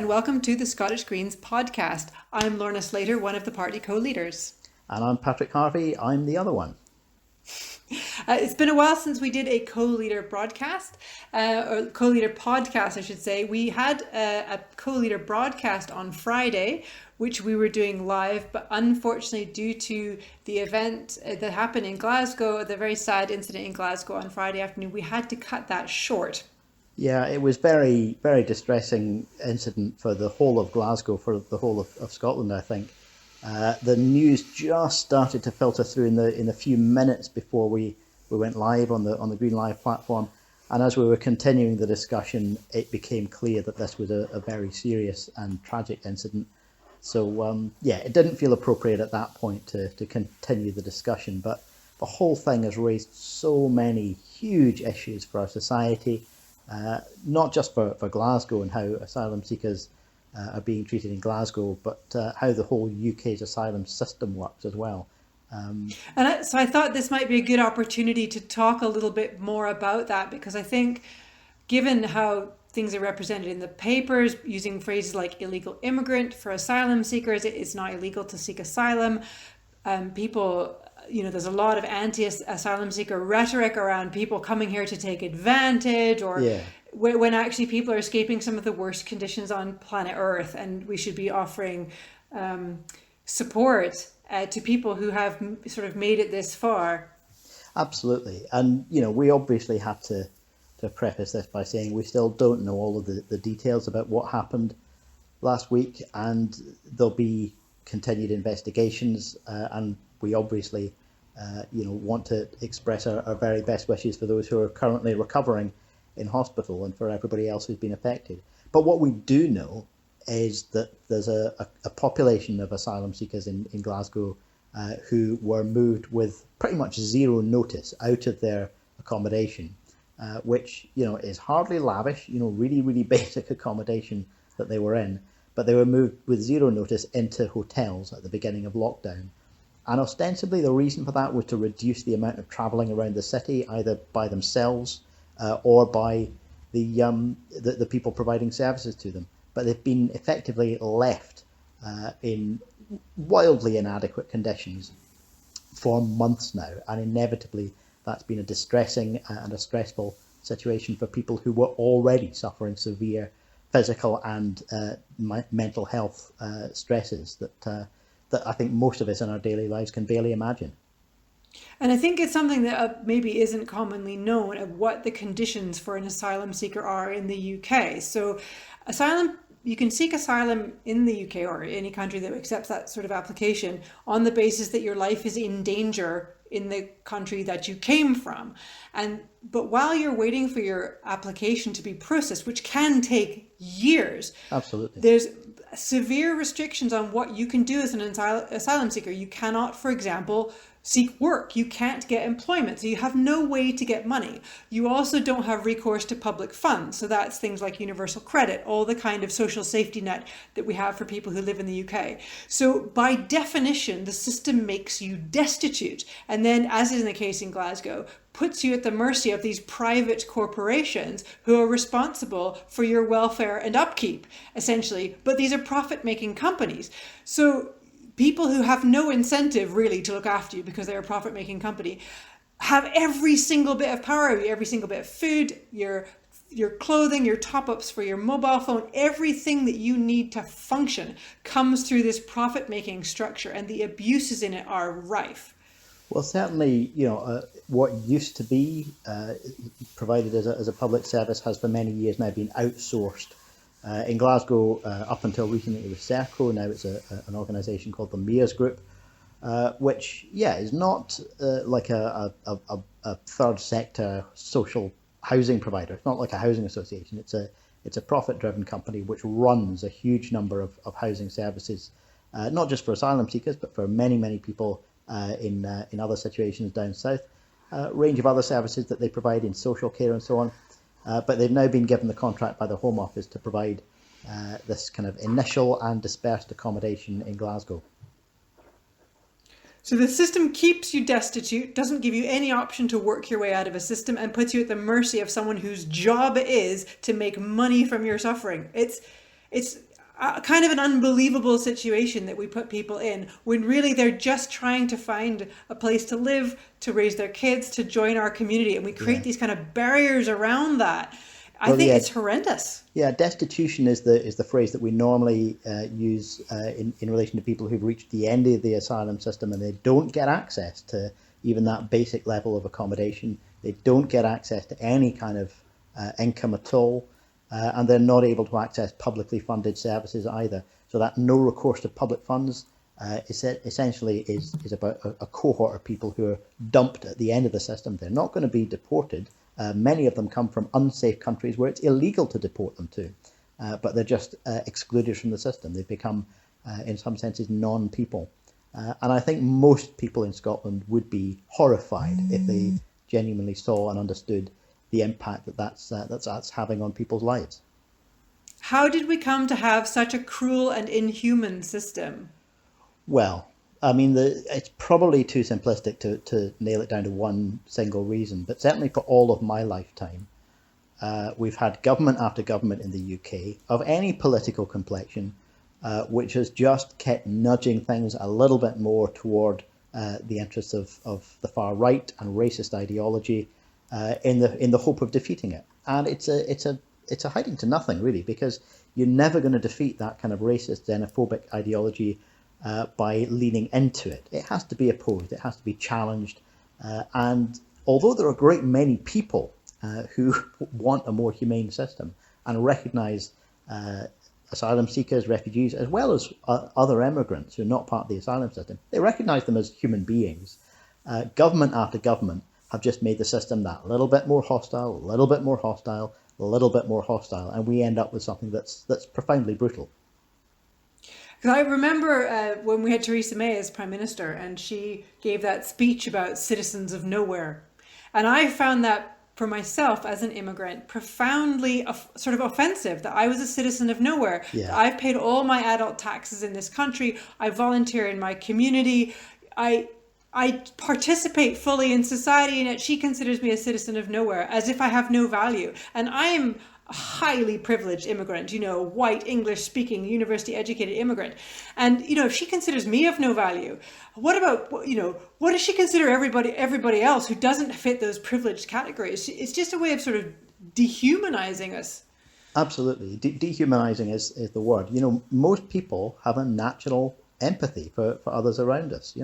and welcome to the Scottish Greens podcast. I'm Lorna Slater, one of the party co-leaders. And I'm Patrick Harvey, I'm the other one. It's been a while since we did a co-leader broadcast, or co-leader podcast, I should say. We had a co-leader broadcast on Friday, which we were doing live, but unfortunately due to the event that happened in Glasgow, the very sad incident in Glasgow on Friday afternoon, we had to cut that short. Yeah, it was very, very distressing incident for the whole of Glasgow, for the whole of Scotland, I think. The news just started to filter through in the few minutes before we went live on the Green Live platform. And as we were continuing the discussion, it became clear that this was a very serious and tragic incident. So, it didn't feel appropriate at that point to continue the discussion. But the whole thing has raised so many huge issues for our society, not just for Glasgow and how asylum seekers are being treated in Glasgow, but how the whole UK's asylum system works as well. So I thought this might be a good opportunity to talk a little bit more about that, because I think given how things are represented in the papers, using phrases like illegal immigrant for asylum seekers, it's not illegal to seek asylum. People, there's a lot of anti-asylum seeker rhetoric around people coming here to take advantage, or when actually people are escaping some of the worst conditions on planet Earth, and we should be offering support to people who have sort of made it this far. Absolutely. And, we obviously have to preface this by saying we still don't know all of the details about what happened last week, and there'll be continued investigations, and we obviously want to express our very best wishes for those who are currently recovering in hospital and for everybody else who's been affected. But what we do know is that there's a population of asylum seekers in Glasgow who were moved with pretty much zero notice out of their accommodation, which is hardly lavish, really, really basic accommodation that they were in, but they were moved with zero notice into hotels at the beginning of lockdown. And ostensibly the reason for that was to reduce the amount of travelling around the city, either by themselves or by the people providing services to them. But they've been effectively left in wildly inadequate conditions for months now, and inevitably that's been a distressing and a stressful situation for people who were already suffering severe physical and mental health stresses that I think most of us in our daily lives can barely imagine. And I think it's something that maybe isn't commonly known of what the conditions for an asylum seeker are in the UK. So you can seek asylum in the UK or any country that accepts that sort of application on the basis that your life is in danger in the country that you came from. But while you're waiting for your application to be processed, which can take years, absolutely, there's severe restrictions on what you can do as an asylum seeker. You cannot, for example, seek work. You can't get employment, so you have no way to get money. You also don't have recourse to public funds, so that's things like universal credit, all the kind of social safety net that we have for people who live in the UK. So by definition, the system makes you destitute, and then, as is in the case in Glasgow, puts you at the mercy of these private corporations who are responsible for your welfare and upkeep, essentially. But these are profit-making companies. So people who have no incentive really to look after you because they're a profit-making company have every single bit of power, every single bit of food, your clothing, your top-ups for your mobile phone, everything that you need to function comes through this profit-making structure, and the abuses in it are rife. Well, certainly, what used to be provided as a public service has for many years now been outsourced. In Glasgow, up until recently, it was Serco. Now it's an organisation called the Mayor's Group, which, is not like a third sector social housing provider. It's not like a housing association. It's a profit-driven company which runs a huge number of housing services, not just for asylum seekers, but for many, many people in other situations down south. Range of other services that they provide in social care and so on. But they've now been given the contract by the Home Office to provide this kind of initial and dispersed accommodation in Glasgow. So the system keeps you destitute, doesn't give you any option to work your way out of a system, and puts you at the mercy of someone whose job it is to make money from your suffering. It's kind of an unbelievable situation that we put people in when really they're just trying to find a place to live, to raise their kids, to join our community. And we create Yeah. these kind of barriers around that. I Well, think yeah, it's horrendous. yeah. Destitution is the phrase that we normally use in relation to people who've reached the end of the asylum system and they don't get access to even that basic level of accommodation. They don't get access to any kind of income at all, and they're not able to access publicly funded services either. So that no recourse to public funds essentially is about a cohort of people who are dumped at the end of the system. They're not going to be deported. Many of them come from unsafe countries where it's illegal to deport them to, but they're just excluded from the system. They've become, in some senses, non-people. And I think most people in Scotland would be horrified if they genuinely saw and understood the impact that's having on people's lives. How did we come to have such a cruel and inhuman system? Well, I mean, it's probably too simplistic to nail it down to one single reason, but certainly for all of my lifetime, we've had government after government in the UK of any political complexion, which has just kept nudging things a little bit more toward the interests of the far right and racist ideology, in the hope of defeating it. And it's a hiding to nothing, really, because you're never going to defeat that kind of racist, xenophobic ideology by leaning into it. It has to be opposed, it has to be challenged. And although there are a great many people who want a more humane system and recognise asylum seekers, refugees, as well as other immigrants who are not part of the asylum system, they recognise them as human beings. Government after government have just made the system that little bit more hostile, a little bit more hostile, a little bit more hostile, and we end up with something that's profoundly brutal. Because I remember when we had Theresa May as Prime Minister and she gave that speech about citizens of nowhere. And I found that for myself as an immigrant profoundly sort of offensive, that I was a citizen of nowhere. Yeah. I've paid all my adult taxes in this country. I volunteer in my community. I participate fully in society, and yet she considers me a citizen of nowhere, as if I have no value. And I am a highly privileged immigrant, white, English speaking, university educated immigrant. And, if she considers me of no value, what about, what does she consider everybody else who doesn't fit those privileged categories? It's just a way of sort of dehumanizing us. Absolutely. Dehumanizing is the word. Most people have a natural empathy for others around us,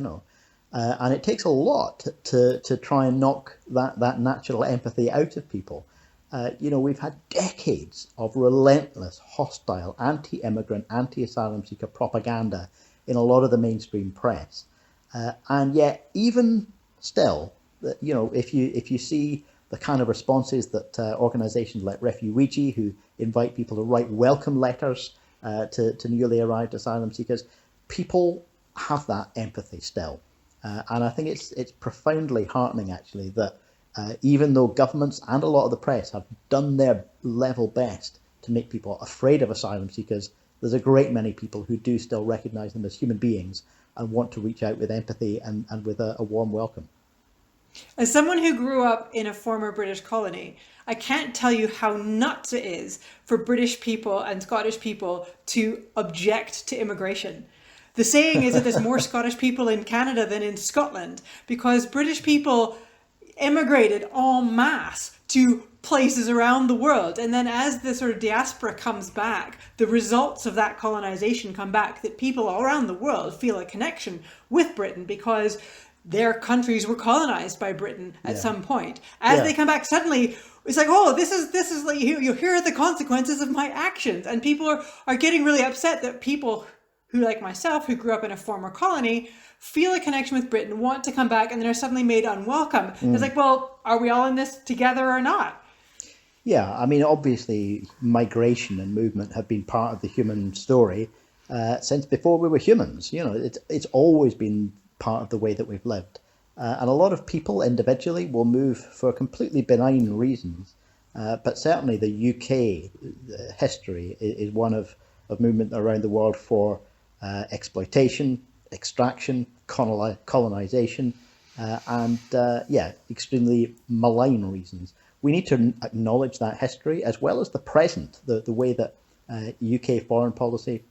and it takes a lot to try and knock that natural empathy out of people. We've had decades of relentless, hostile, anti-immigrant, anti-asylum seeker propaganda in a lot of the mainstream press. And yet, even still, if you see the kind of responses that organisations like Refugee, who invite people to write welcome letters to newly arrived asylum seekers, people have that empathy still. And I think it's profoundly heartening, actually, that even though governments and a lot of the press have done their level best to make people afraid of asylum seekers, there's a great many people who do still recognise them as human beings and want to reach out with empathy and with a warm welcome. As someone who grew up in a former British colony, I can't tell you how nuts it is for British people and Scottish people to object to immigration. The saying is that there's more Scottish people in Canada than in Scotland, because British people immigrated en masse to places around the world. And then as the sort of diaspora comes back, the results of that colonization come back, that people all around the world feel a connection with Britain because their countries were colonized by Britain at some point. As they come back, suddenly it's like, oh, this is like, you hear the consequences of my actions. And people are getting really upset that people who, like myself, who grew up in a former colony, feel a connection with Britain, want to come back, and then are suddenly made unwelcome. It's like, well, are we all in this together or not? Yeah, I mean, obviously, migration and movement have been part of the human story since before we were humans. It's always been part of the way that we've lived. And a lot of people individually will move for completely benign reasons. But certainly the UK history is one of movement around the world for exploitation, extraction, colonization, and extremely malign reasons. We need to acknowledge that history as well as the present, the way that UK foreign policy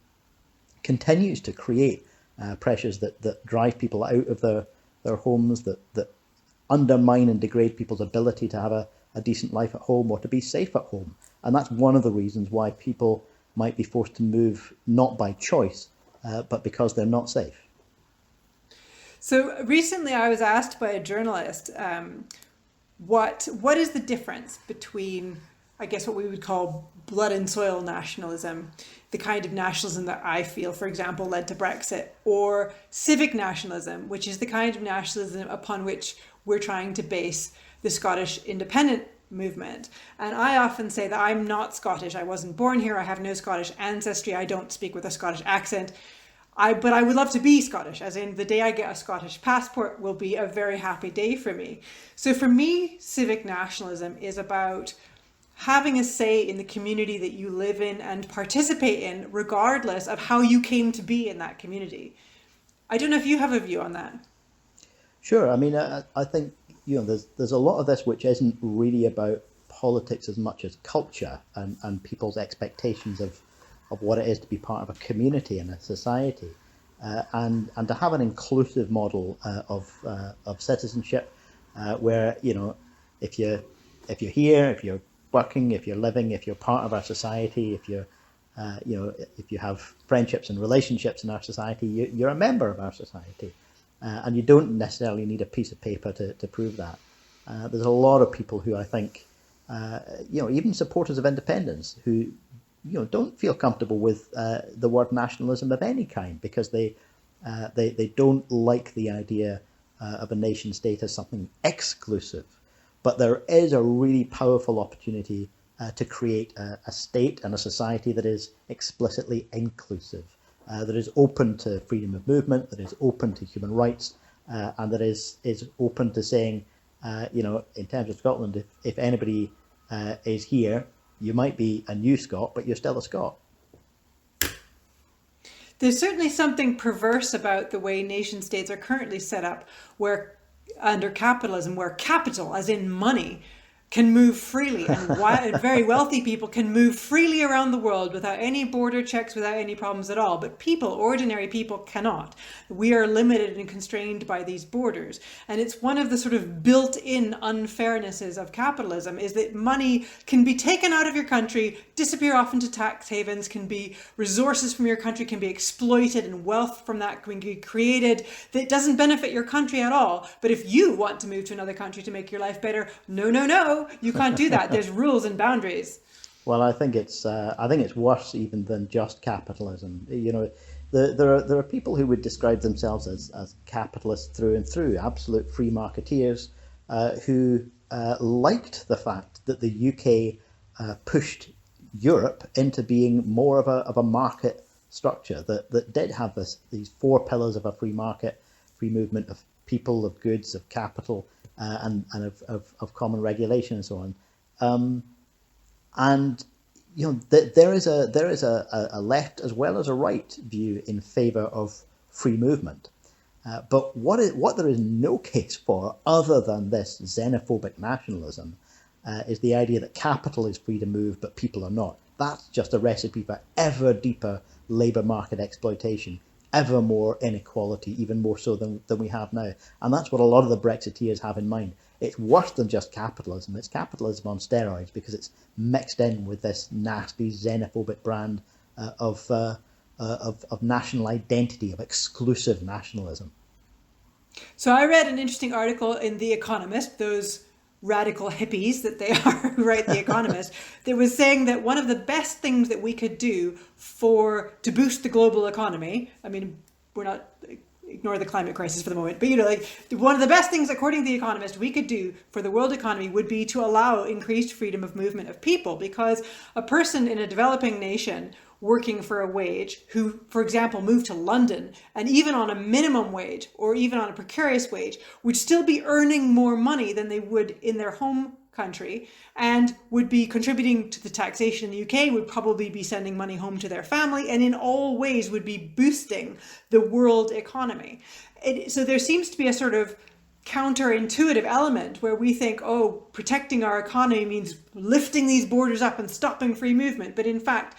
continues to create pressures that drive people out of their homes, that undermine and degrade people's ability to have a decent life at home or to be safe at home. And that's one of the reasons why people might be forced to move, not by choice, but because they're not safe. So recently I was asked by a journalist, what is the difference between, I guess, what we would call blood and soil nationalism, the kind of nationalism that I feel, for example, led to Brexit, or civic nationalism, which is the kind of nationalism upon which we're trying to base the Scottish independent movement. And I often say that I'm not Scottish. I wasn't born here. I have no Scottish ancestry. I don't speak with a Scottish accent. But I would love to be Scottish, as in the day I get a Scottish passport will be a very happy day for me. So for me, civic nationalism is about having a say in the community that you live in and participate in, regardless of how you came to be in that community. I don't know if you have a view on that. Sure. I mean, I think, there's a lot of this which isn't really about politics as much as culture and people's expectations of what it is to be part of a community and a society, and to have an inclusive model of citizenship, where if you're here, if you're working, if you're living, if you're part of our society, if you're if you have friendships and relationships in our society, you're a member of our society, and you don't necessarily need a piece of paper to prove that. There's a lot of people who I think, even supporters of independence, who don't feel comfortable with the word nationalism of any kind, because they don't like the idea of a nation state as something exclusive. But there is a really powerful opportunity to create a state and a society that is explicitly inclusive, that is open to freedom of movement, that is open to human rights, and that is open to saying, in terms of Scotland, if anybody is here, you might be a new Scot, but you're still a Scot. There's certainly something perverse about the way nation states are currently set up, where under capitalism, where capital, as in money, can move freely, and very wealthy people can move freely around the world without any border checks, without any problems at all. But people, ordinary people, cannot. We are limited and constrained by these borders. And it's one of the sort of built-in unfairnesses of capitalism, is that money can be taken out of your country, disappear off into tax havens, can be resources from your country can be exploited, and wealth from that can be created that doesn't benefit your country at all. But if you want to move to another country to make your life better, no, you can't do that. There's rules and boundaries. Well, I think it's worse even than just capitalism. There are people who would describe themselves as capitalists through and through, absolute free marketeers, who liked the fact that the UK pushed Europe into being more of a market structure that did have these four pillars of a free market, free movement of people, of goods, of capital, and of common regulation and so on. There is a left as well as a right view in favour of free movement. But what there is no case for, other than this xenophobic nationalism, is the idea that capital is free to move but people are not. That's just a recipe for ever deeper labour market exploitation, ever more inequality, even more so than we have now. And that's what a lot of the Brexiteers have in mind. It's worse than just capitalism. It's capitalism on steroids, because it's mixed in with this nasty xenophobic brand of national identity, of exclusive nationalism. So I read an interesting article in The Economist, those radical hippies that they are who write The Economist, that was saying that one of the best things that we could do to boost the global economy, I mean, we're not, ignore the climate crisis for the moment, but one of the best things, according to The Economist, we could do for the world economy would be to allow increased freedom of movement of people, because a person in a developing nation working for a wage who, for example, moved to London, and even on a minimum wage or even on a precarious wage, would still be earning more money than they would in their home country, and would be contributing to the taxation in the UK, would probably be sending money home to their family, and in all ways would be boosting the world economy. So there seems to be a sort of counterintuitive element where we think, protecting our economy means lifting these borders up and stopping free movement. But in fact,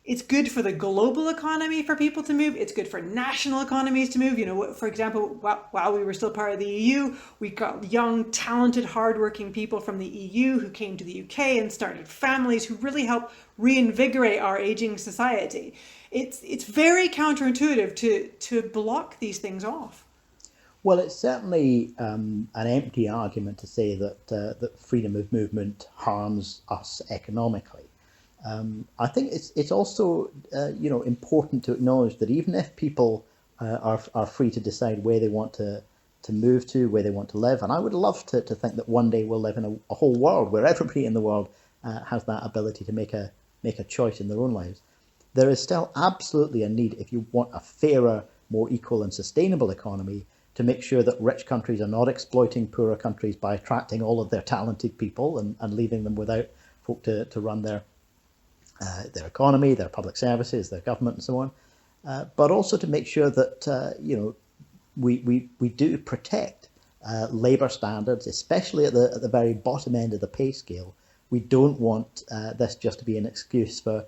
It's good for the global economy for people to move. It's good for national economies to move. You know, for example, while we were still part of the EU, we got young, talented, hardworking people from the EU who came to the UK and started families who really helped reinvigorate our aging society. It's very counterintuitive to block these things off. Well, it's certainly an empty argument to say that freedom of movement harms us economically. I think it's also important to acknowledge that even if people are free to decide where they want to move to, where they want to live, and I would love to think that one day we'll live in a whole world where everybody in the world has that ability to make a choice in their own lives. There is still absolutely a need, if you want a fairer, more equal and sustainable economy, to make sure that rich countries are not exploiting poorer countries by attracting all of their talented people and leaving them without folk to run their economy, their public services, their government, and so on. But also to make sure that we do protect labour standards, especially at the very bottom end of the pay scale. We don't want this just to be an excuse for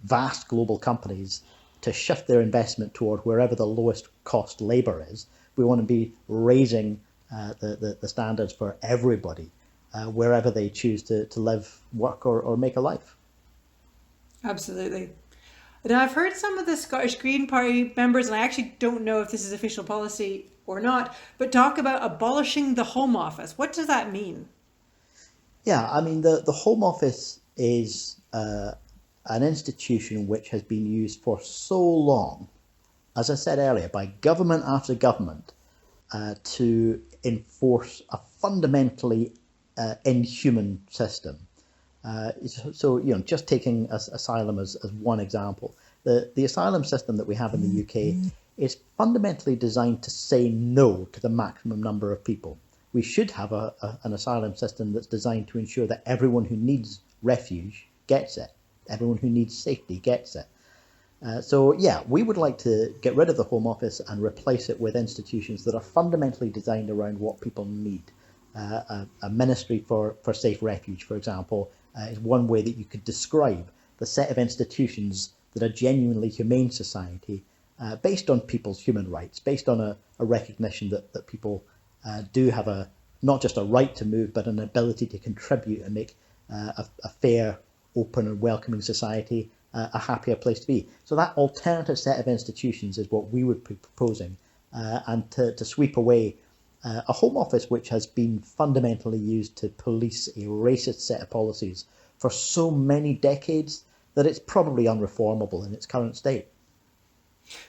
vast global companies to shift their investment toward wherever the lowest cost labour is. We want to be raising the standards for everybody, wherever they choose to live, work, or make a life. Absolutely. Now, I've heard some of the Scottish Green Party members, and I actually don't know if this is official policy or not, but talk about abolishing the Home Office. What does that mean? Yeah, I mean, the Home Office is an institution which has been used for so long, as I said earlier, by government after government to enforce a fundamentally inhuman system. So, just taking asylum as one example, the asylum system that we have in the UK is fundamentally designed to say no to the maximum number of people. We should have an asylum system that's designed to ensure that everyone who needs refuge gets it. Everyone who needs safety gets it. So, we would like to get rid of the Home Office and replace it with institutions that are fundamentally designed around what people need. A ministry for safe refuge, for example, is one way that you could describe the set of institutions that are genuinely humane society, based on people's human rights, based on a recognition that people do have not just a right to move, but an ability to contribute and make a fair, open and welcoming society a happier place to be. So that alternative set of institutions is what we would be proposing, and to sweep away a Home Office which has been fundamentally used to police a racist set of policies for so many decades that it's probably unreformable in its current state.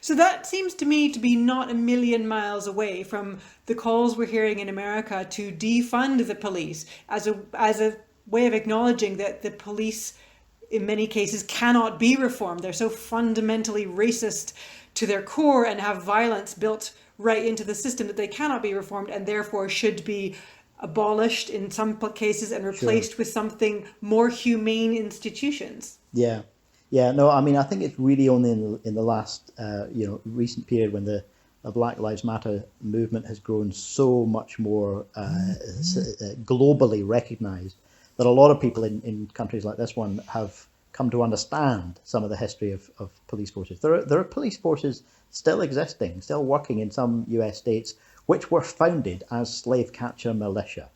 So that seems to me to be not a million miles away from the calls we're hearing in America to defund the police as a way of acknowledging that the police in many cases cannot be reformed. They're so fundamentally racist to their core and have violence built right into the system that they cannot be reformed and therefore should be abolished in some cases and replaced with something more humane institutions. Yeah. No, I mean, I think it's really only in the last recent period when the Black Lives Matter movement has grown so much more globally recognized that a lot of people in countries like this one have come to understand some of the history of police forces. There are police forces still existing, still working in some US states, which were founded as slave catcher militia,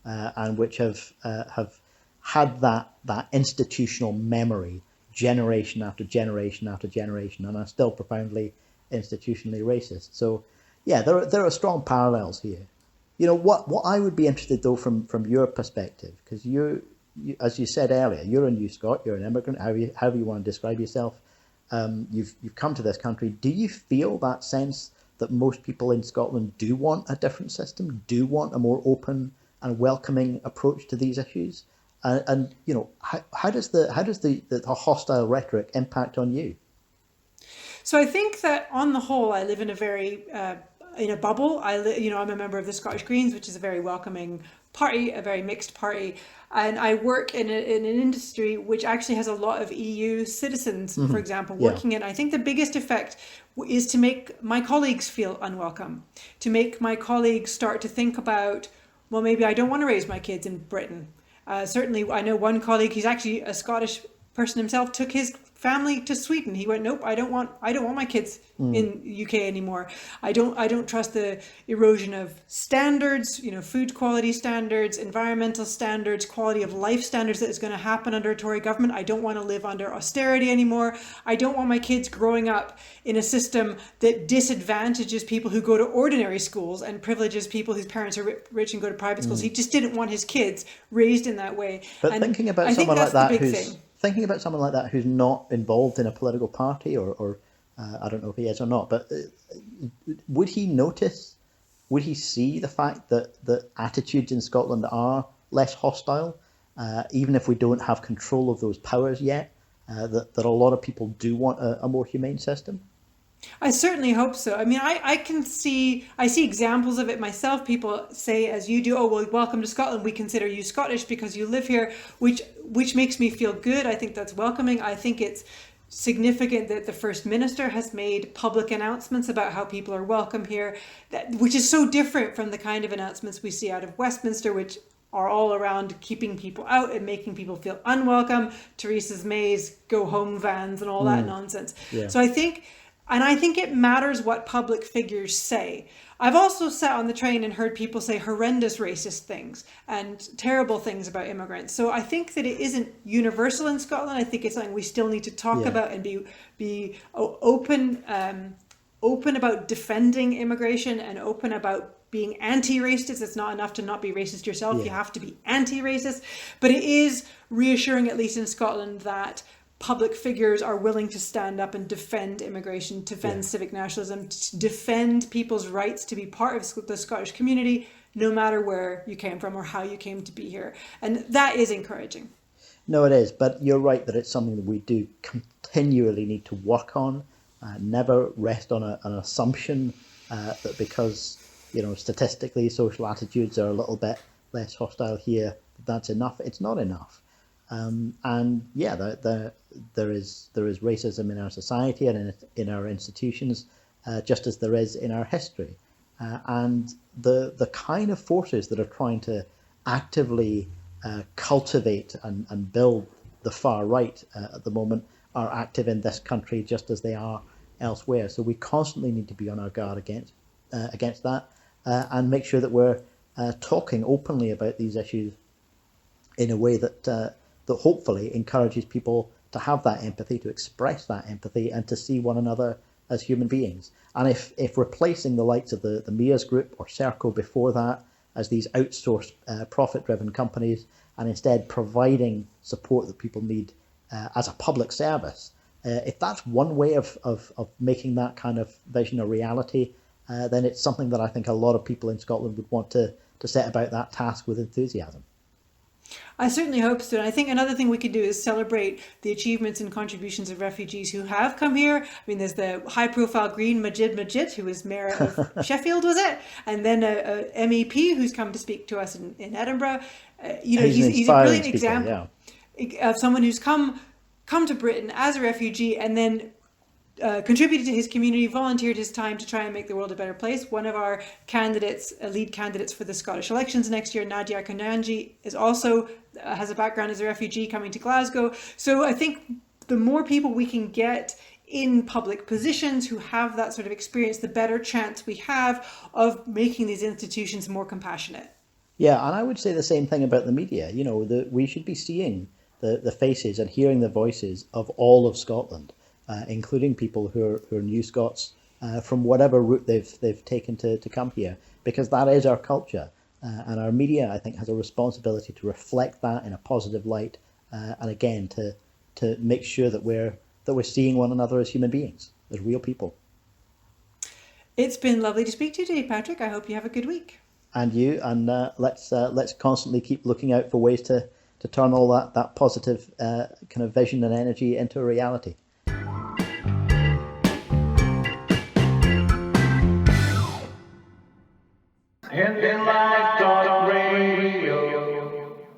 and which have had that institutional memory generation after generation after generation, and are still profoundly institutionally racist. So, there are strong parallels here. You know, what I would be interested though from your perspective, because you, as you said earlier, you're a New Scot, you're an immigrant, however you want to describe yourself. You've come to this country. Do you feel that sense that most people in Scotland do want a different system, do want a more open and welcoming approach to these issues? And you know, how does the hostile rhetoric impact on you? So I think that on the whole, I live in a very in a bubble. I'm a member of the Scottish Greens, which is a very welcoming party, a very mixed party, and I work in an industry which actually has a lot of EU citizens, for example, working in. I think the biggest effect is to make my colleagues feel unwelcome, to make my colleagues start to think about, well, maybe I don't want to raise my kids in Britain. Certainly, I know one colleague, he's actually a Scottish person himself, took his family to Sweden. He went, nope, I don't want my kids in UK anymore. I don't trust the erosion of standards, food quality standards, environmental standards, quality of life standards that is going to happen under a Tory government. I don't want to live under austerity anymore. I don't want my kids growing up in a system that disadvantages people who go to ordinary schools and privileges people whose parents are rich and go to private schools. He just didn't want his kids raised in that way. But and thinking about I think someone like that's the that big who's thing. thinking about someone like that who's not involved in a political party, or I don't know if he is or not, but would he notice? Would he see the fact that attitudes in Scotland are less hostile, even if we don't have control of those powers yet? That a lot of people do want a more humane system? I certainly hope so. I mean, I see examples of it myself. People say, as you do, oh, well, welcome to Scotland. We consider you Scottish because you live here, which makes me feel good. I think that's welcoming. I think it's significant that the First Minister has made public announcements about how people are welcome here, which is so different from the kind of announcements we see out of Westminster, which are all around keeping people out and making people feel unwelcome. Theresa May's go home vans and all that nonsense. Yeah. So I think it matters what public figures say. I've also sat on the train and heard people say horrendous racist things and terrible things about immigrants. So I think that it isn't universal in Scotland. I think it's something we still need to talk about and be open about defending immigration and open about being anti-racist. It's not enough to not be racist yourself. You have to be anti-racist. But it is reassuring, at least in Scotland, that public figures are willing to stand up and defend immigration, defend civic nationalism, defend people's rights to be part of the Scottish community, no matter where you came from or how you came to be here. And that is encouraging. No, it is. But you're right that it's something that we do continually need to work on. Never rest on an assumption that because, statistically social attitudes are a little bit less hostile here, that's enough. It's not enough. And yeah, there is racism in our society and in our institutions, just as there is in our history. And the kind of forces that are trying to actively cultivate and build the far right at the moment are active in this country just as they are elsewhere. So we constantly need to be on our guard against that and make sure that we're talking openly about these issues in a way that hopefully encourages people to have that empathy, to express that empathy, and to see one another as human beings. And if replacing the likes of the Mia's Group or Serco before that as these outsourced profit-driven companies, and instead providing support that people need as a public service, if that's one way of making that kind of vision a reality, then it's something that I think a lot of people in Scotland would want to set about that task with enthusiasm. I certainly hope so. And I think another thing we could do is celebrate the achievements and contributions of refugees who have come here. I mean, there's the high-profile Green Majid, who was mayor of Sheffield, was it? And then a MEP who's come to speak to us in Edinburgh. He's a brilliant example of someone who's come to Britain as a refugee and then contributed to his community, volunteered his time to try and make the world a better place. One of our lead candidates for the Scottish elections next year, Nadia Kananji, is also has a background as a refugee coming to Glasgow. So I think the more people we can get in public positions who have that sort of experience, the better chance we have of making these institutions more compassionate. Yeah, and I would say the same thing about the media. We should be seeing the faces and hearing the voices of all of Scotland. Including people who are New Scots from whatever route they've taken to come here, because that is our culture, and our media, I think, has a responsibility to reflect that in a positive light, and again to make sure that we're seeing one another as human beings, as real people. It's been lovely to speak to you today, Patrick. I hope you have a good week. And you, and let's constantly keep looking out for ways to turn all that positive kind of vision and energy into a reality. In life.